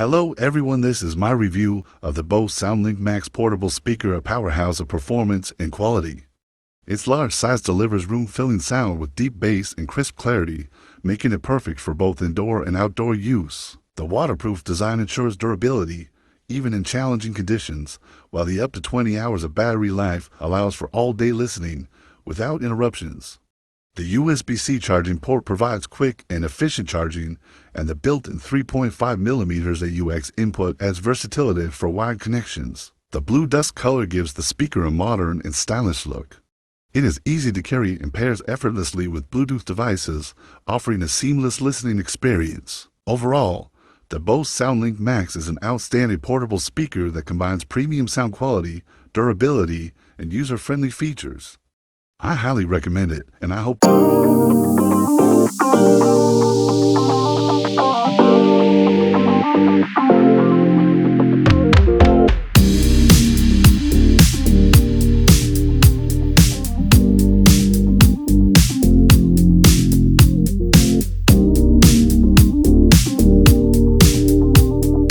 Hello everyone, this is my review of the Bose SoundLink Max portable speaker, a powerhouse of performance and quality. Its large size delivers room-filling sound with deep bass and crisp clarity, making it perfect for both indoor and outdoor use. The waterproof design ensures durability, even in challenging conditions, while the up to 20 hours of battery life allows for all-day listening without interruptions. The USB-C charging port provides quick and efficient charging, and the built-in 3.5mm AUX input adds versatility for wide connections. The blue Dusk color gives the speaker a modern and stylish look. It is easy to carry and pairs effortlessly with Bluetooth devices, offering a seamless listening experience. Overall, the Bose SoundLink Max is an outstanding portable speaker that combines premium sound quality, durability, and user-friendly features. I highly recommend it, and I hope